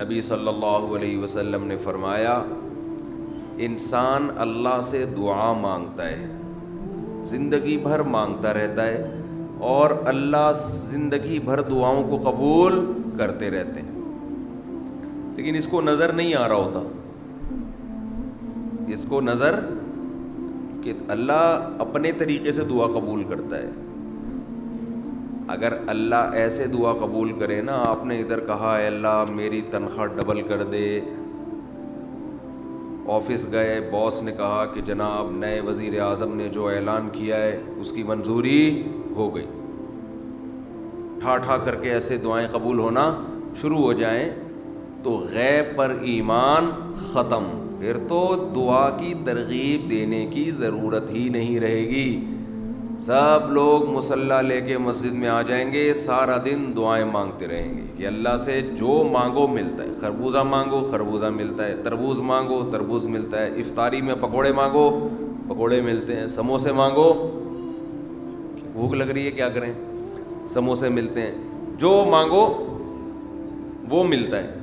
نبی صلی اللہ علیہ وسلم نے فرمایا انسان اللہ سے دعا مانگتا ہے، زندگی بھر مانگتا رہتا ہے اور اللہ زندگی بھر دعاؤں کو قبول کرتے رہتے ہیں، لیکن اس کو نظر نہیں آ رہا ہوتا، اس کو نظر کہ اللہ اپنے طریقے سے دعا قبول کرتا ہے۔ اگر اللہ ایسے دعا قبول کرے نا، آپ نے ادھر کہا اے اللہ میری تنخواہ ڈبل کر دے، آفس گئے باس نے کہا کہ جناب نئے وزیر اعظم نے جو اعلان کیا ہے اس کی منظوری ہو گئی، ٹھا ٹھا کر کے ایسے دعائیں قبول ہونا شروع ہو جائیں تو غیب پر ایمان ختم، پھر تو دعا کی ترغیب دینے کی ضرورت ہی نہیں رہے گی۔ سب لوگ مصلی لے کے مسجد میں آ جائیں گے، سارا دن دعائیں مانگتے رہیں گے کہ اللہ سے جو مانگو ملتا ہے، خربوزہ مانگو خربوزہ ملتا ہے، تربوز مانگو تربوز ملتا ہے، افطاری میں پکوڑے مانگو پکوڑے ملتے ہیں، سموسے مانگو بھوک لگ رہی ہے کیا کریں، سموسے ملتے ہیں، جو مانگو وہ ملتا ہے۔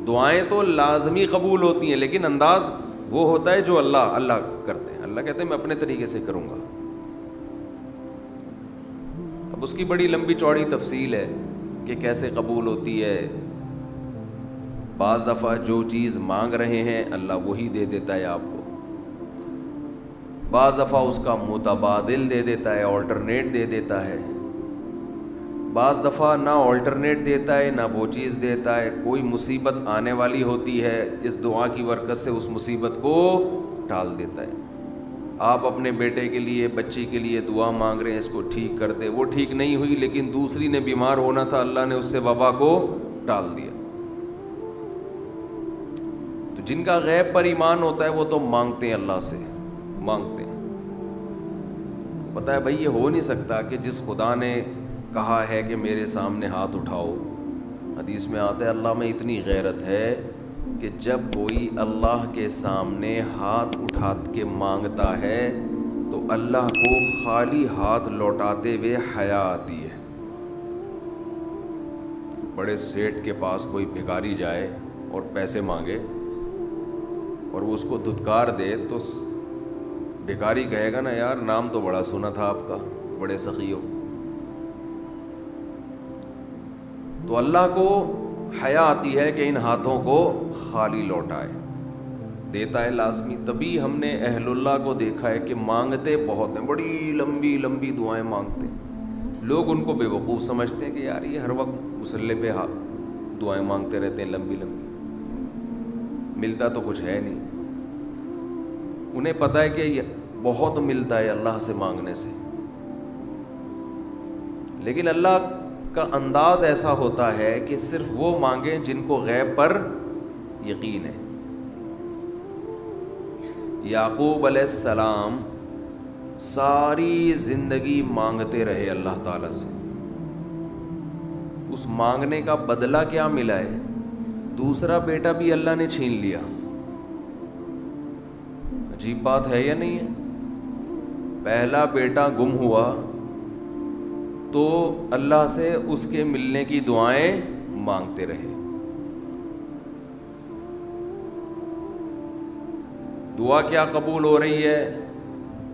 دعائیں تو لازمی قبول ہوتی ہیں، لیکن انداز وہ ہوتا ہے جو اللہ کرتے ہیں۔ اللہ کہتے ہیں میں اپنے طریقے سے کروں گا۔ اب اس کی بڑی لمبی چوڑی تفصیل ہے کہ کیسے قبول ہوتی ہے۔ بعض دفعہ جو چیز مانگ رہے ہیں اللہ وہی دے دیتا ہے آپ کو، بعض دفعہ اس کا متبادل دے دیتا ہے، آلٹرنیٹ دے دیتا ہے، بعض دفعہ نہ آلٹرنیٹ دیتا ہے نہ وہ چیز دیتا ہے، کوئی مصیبت آنے والی ہوتی ہے، اس دعا کی برکت سے اس مصیبت کو ٹال دیتا ہے۔ آپ اپنے بیٹے کے لیے بچی کے لیے دعا مانگ رہے ہیں اس کو ٹھیک کر دے، وہ ٹھیک نہیں ہوئی لیکن دوسری نے بیمار ہونا تھا، اللہ نے اس سے وبا کو ٹال دیا۔ تو جن کا غیب پر ایمان ہوتا ہے وہ تو مانگتے ہیں، اللہ سے مانگتے ہیں۔ پتہ ہے بھائی یہ ہو نہیں سکتا کہ جس خدا نے کہا ہے کہ میرے سامنے ہاتھ اٹھاؤ، حدیث میں آتا ہے اللہ میں اتنی غیرت ہے کہ جب کوئی اللہ کے سامنے ہاتھ اٹھا کے مانگتا ہے تو اللہ کو خالی ہاتھ لوٹاتے ہوئے حیا آتی ہے۔ بڑے سیٹ کے پاس کوئی بھکاری جائے اور پیسے مانگے اور وہ اس کو دھتکار دے تو بھکاری کہے گا نا یار نام تو بڑا سنا تھا آپ کا، بڑے سخی ہو۔ تو اللہ کو حیا آتی ہے کہ ان ہاتھوں کو خالی لوٹائے، دیتا ہے لازمی۔ تبھی ہم نے اہل اللہ کو دیکھا ہے کہ مانگتے بہت ہیں، بڑی لمبی لمبی دعائیں مانگتے ہیں۔ لوگ ان کو بے وقوف سمجھتے ہیں کہ یار یہ ہر وقت مصلی پہ دعائیں مانگتے رہتے ہیں لمبی لمبی، ملتا تو کچھ ہے نہیں۔ انہیں پتہ ہے کہ یہ بہت ملتا ہے اللہ سے مانگنے سے، لیکن اللہ کا انداز ایسا ہوتا ہے کہ صرف وہ مانگیں جن کو غیب پر یقین ہے۔ یعقوب علیہ السلام ساری زندگی مانگتے رہے اللہ تعالیٰ سے، اس مانگنے کا بدلہ کیا ملا ہے؟ دوسرا بیٹا بھی اللہ نے چھین لیا۔ عجیب بات ہے یا نہیں ہے؟ پہلا بیٹا گم ہوا تو اللہ سے اس کے ملنے کی دعائیں مانگتے رہے۔ دعا کیا قبول ہو رہی ہے؟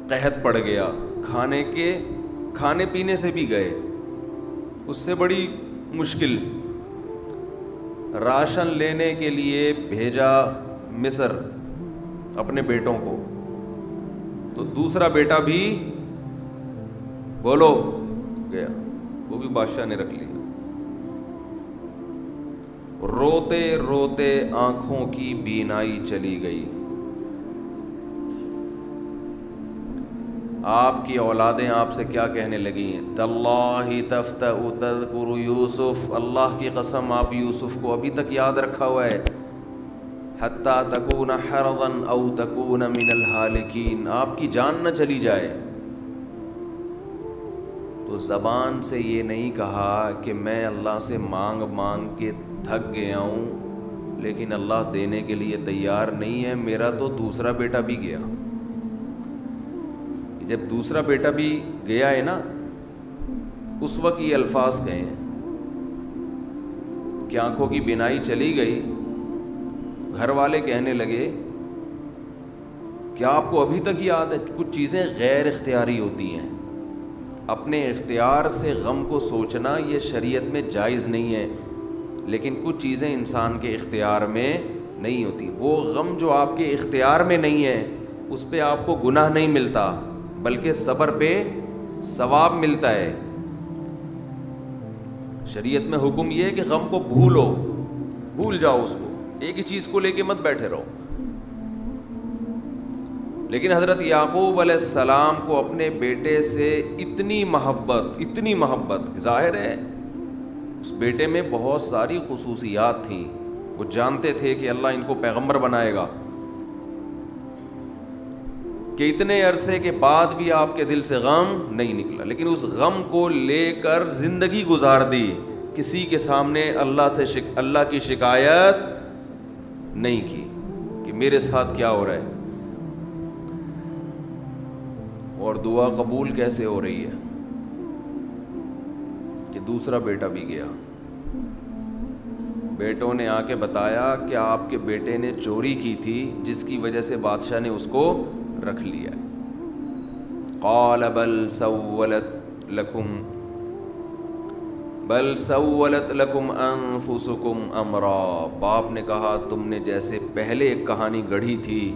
قحط پڑ گیا، کھانے پینے سے بھی گئے، اس سے بڑی مشکل، راشن لینے کے لیے بھیجا مصر اپنے بیٹوں کو، تو دوسرا بیٹا بھی بولو گیا، وہ بھی بادشاہ نے رکھ لیا۔ روتے روتے آنکھوں کی بینائی چلی گئی۔ آپ کی اولادیں آپ سے کیا کہنے لگی ہیں؟ تاللہ تفتأ تذکر یوسف، اللہ کی قسم آپ یوسف کو ابھی تک یاد رکھا ہوا ہے۔ حتی تکون حرضا او تکون من الہالکین، آپ کی جان نہ چلی جائے۔ تو زبان سے یہ نہیں کہا کہ میں اللہ سے مانگ مانگ کے تھک گیا ہوں لیکن اللہ دینے کے لیے تیار نہیں ہے، میرا تو دوسرا بیٹا بھی گیا۔ جب دوسرا بیٹا بھی گیا ہے نا، اس وقت یہ الفاظ کہیں کہ آنکھوں کی بینائی چلی گئی، گھر والے کہنے لگے کیا آپ کو ابھی تک یاد ہے؟ کچھ چیزیں غیر اختیاری ہوتی ہیں، اپنے اختیار سے غم کو سوچنا یہ شریعت میں جائز نہیں ہے، لیکن کچھ چیزیں انسان کے اختیار میں نہیں ہوتی۔ وہ غم جو آپ کے اختیار میں نہیں ہے اس پہ آپ کو گناہ نہیں ملتا، بلکہ صبر پہ ثواب ملتا ہے۔ شریعت میں حکم یہ ہے کہ غم کو بھول جاؤ، اس کو ایک ہی چیز کو لے کے مت بیٹھے رہو۔ لیکن حضرت یعقوب علیہ السلام کو اپنے بیٹے سے اتنی محبت، ظاہر ہے اس بیٹے میں بہت ساری خصوصیات تھیں، وہ جانتے تھے کہ اللہ ان کو پیغمبر بنائے گا، کہ اتنے عرصے کے بعد بھی آپ کے دل سے غم نہیں نکلا، لیکن اس غم کو لے کر زندگی گزار دی، کسی کے سامنے اللہ کی شکایت نہیں کی کہ میرے ساتھ کیا ہو رہا ہے۔ اور دعا قبول کیسے ہو رہی ہے کہ دوسرا بیٹا بھی گیا، بیٹوں نے آ کے بتایا کہ آپ کے بیٹے نے چوری کی تھی جس کی وجہ سے بادشاہ نے اس کو رکھ لیا۔ قال بل سولت لکم انفسکم امرا، باپ نے کہا تم نے جیسے پہلے ایک کہانی گڑھی تھی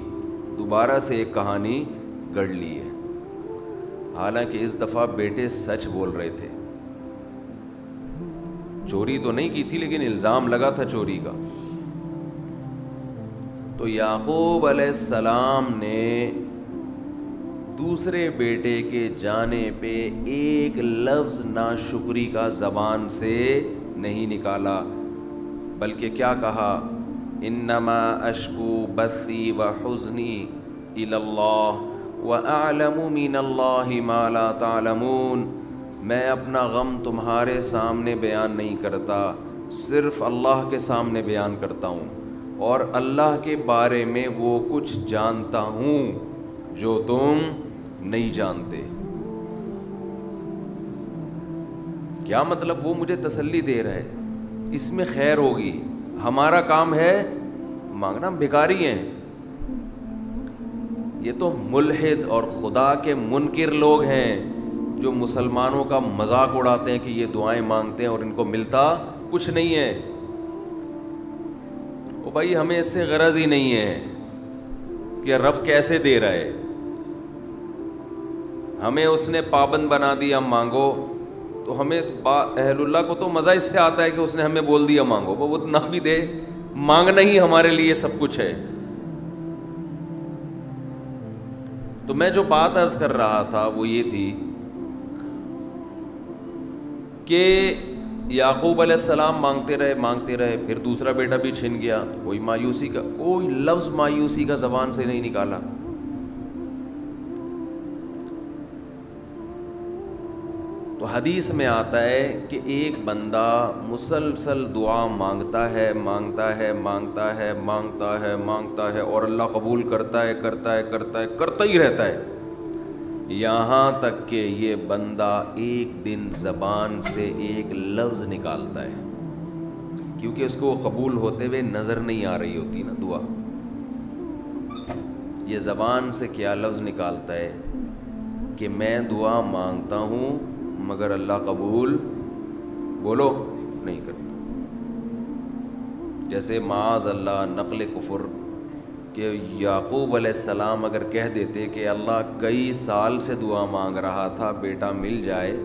دوبارہ سے ایک کہانی گڑھ لی ہے۔ حالانکہ اس دفعہ بیٹے سچ بول رہے تھے، چوری تو نہیں کی تھی لیکن الزام لگا تھا چوری کا۔ تو یعقوب علیہ السلام نے دوسرے بیٹے کے جانے پہ ایک لفظ ناشکری کا زبان سے نہیں نکالا، بلکہ کیا کہا؟ انما اشکو بثی وحزنی الی اللہ وَأَعْلَمُ مِنَ اللَّهِ مَا لَا تَعْلَمُونَ، میں اپنا غم تمہارے سامنے بیان نہیں کرتا، صرف اللہ کے سامنے بیان کرتا ہوں، اور اللہ کے بارے میں وہ کچھ جانتا ہوں جو تم نہیں جانتے۔ کیا مطلب؟ وہ مجھے تسلی دے رہا ہے، اس میں خیر ہوگی، ہمارا کام ہے مانگنا، ہم بھکاری ہیں۔ یہ تو ملحد اور خدا کے منکر لوگ ہیں جو مسلمانوں کا مذاق اڑاتے ہیں کہ یہ دعائیں مانگتے ہیں اور ان کو ملتا کچھ نہیں ہے۔ او بھائی ہمیں اس سے غرض ہی نہیں ہے کہ رب کیسے دے رہا ہے، ہمیں اس نے پابند بنا دیا مانگو، تو ہمیں اہل اللہ کو تو مزہ اس سے آتا ہے کہ اس نے ہمیں بول دیا مانگو، وہ اتنا بھی دے، مانگنا ہی ہمارے لیے سب کچھ ہے۔ تو میں جو بات عرض کر رہا تھا وہ یہ تھی کہ یعقوب علیہ السلام مانگتے رہے، پھر دوسرا بیٹا بھی چھن گیا، کوئی لفظ مایوسی کا زبان سے نہیں نکالا۔ تو حدیث میں آتا ہے کہ ایک بندہ مسلسل دعا مانگتا ہے اور اللہ قبول کرتا ہی رہتا ہے، یہاں تک کہ یہ بندہ ایک دن زبان سے ایک لفظ نکالتا ہے، کیونکہ اس کو قبول ہوتے ہوئے نظر نہیں آ رہی ہوتی نا دعا، یہ زبان سے کیا لفظ نکالتا ہے کہ میں دعا مانگتا ہوں مگر اللہ قبول بولو نہیں کرتا۔ جیسے معاذ اللہ نقل کفر کہ یعقوب علیہ السلام اگر کہہ دیتے کہ اللہ کئی سال سے دعا مانگ رہا تھا بیٹا مل جائے،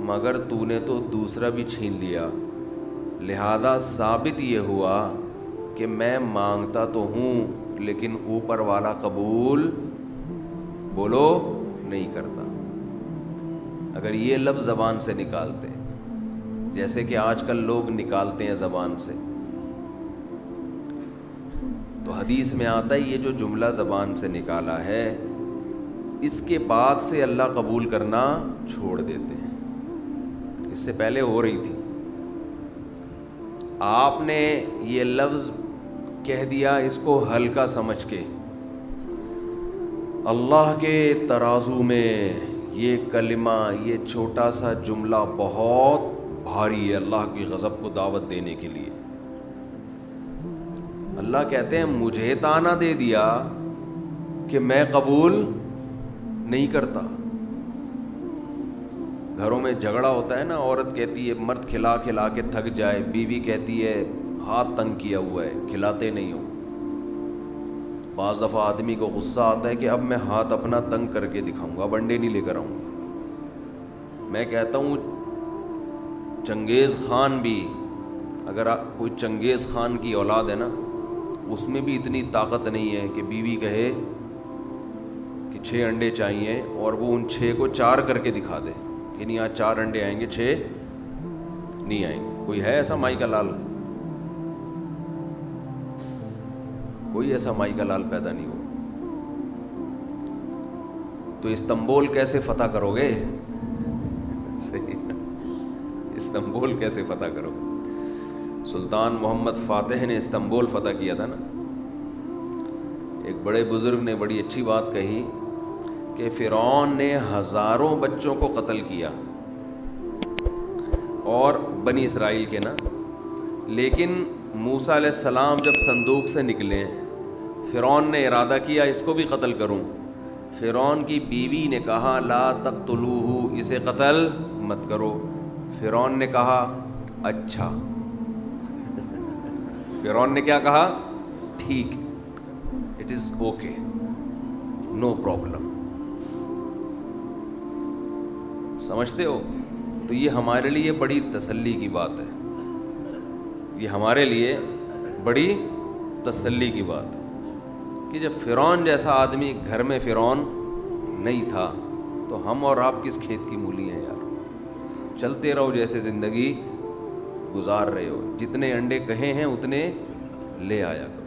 مگر تو نے تو دوسرا بھی چھین لیا، لہذا ثابت یہ ہوا کہ میں مانگتا تو ہوں لیکن اوپر والا قبول بولو نہیں کرتا۔ اگر یہ لفظ زبان سے نکالتے جیسے کہ آج کل لوگ نکالتے ہیں زبان سے، تو حدیث میں آتا ہے یہ جو جملہ زبان سے نکالا ہے اس کے بعد سے اللہ قبول کرنا چھوڑ دیتے ہیں، اس سے پہلے ہو رہی تھی، آپ نے یہ لفظ کہہ دیا اس کو ہلکا سمجھ کے، اللہ کے ترازو میں یہ کلمہ، یہ چھوٹا سا جملہ بہت بھاری ہے اللہ کی غضب کو دعوت دینے کے لیے. اللہ کہتے ہیں مجھے تانا دے دیا کہ میں قبول نہیں کرتا. گھروں میں جھگڑا ہوتا ہے نا, عورت کہتی ہے مرد کھلا کھلا کے تھک جائے, بیوی کہتی ہے ہاتھ تنگ کیا ہوا ہے کھلاتے نہیں ہو. بعض دفعہ آدمی کو غصہ آتا ہے کہ اب میں ہاتھ اپنا تنگ کر کے دکھاؤں گا, اب انڈے نہیں لے کر آؤں گا. میں کہتا ہوں چنگیز خان بھی, اگر کوئی چنگیز خان کی اولاد ہے نا, اس میں بھی اتنی طاقت نہیں ہے کہ بیوی کہے کہ 6 انڈے چاہیے اور وہ ان 6 کو 4 کر کے دکھا دے, یعنی آج 4 انڈے آئیں گے 6 نہیں آئیں گے. کوئی ہے ایسا مائی کا لال؟ کوئی ایسا مائی کا لال پیدا نہیں ہو. تو استنبول کیسے فتح کرو گے؟ صحیح, استنبول کیسے فتح کرو گے؟ سلطان محمد فاتح نے استنبول فتح کیا تھا نا. ایک بڑے بزرگ نے بڑی اچھی بات کہی کہ فرعون نے ہزاروں بچوں کو قتل کیا, اور بنی اسرائیل کے نا, لیکن موسیٰ علیہ السلام جب صندوق سے نکلے فرعون نے ارادہ کیا اس کو بھی قتل کروں. فرعون کی بیوی نے کہا لا تقتلوہ, اسے قتل مت کرو. فرعون نے کہا اچھا. فرعون نے کیا کہا؟ ٹھیک, it is okay, no problem. سمجھتے ہو؟ تو یہ ہمارے لیے بڑی تسلی کی بات ہے, یہ ہمارے لیے بڑی تسلی کی بات ہے کہ جب فرعون جیسا آدمی گھر میں فرعون نہیں تھا تو ہم اور آپ کس کھیت کی مولی ہیں یار. چلتے رہو جیسے زندگی گزار رہے ہو, جتنے انڈے کہے ہیں اتنے لے آیا کرو.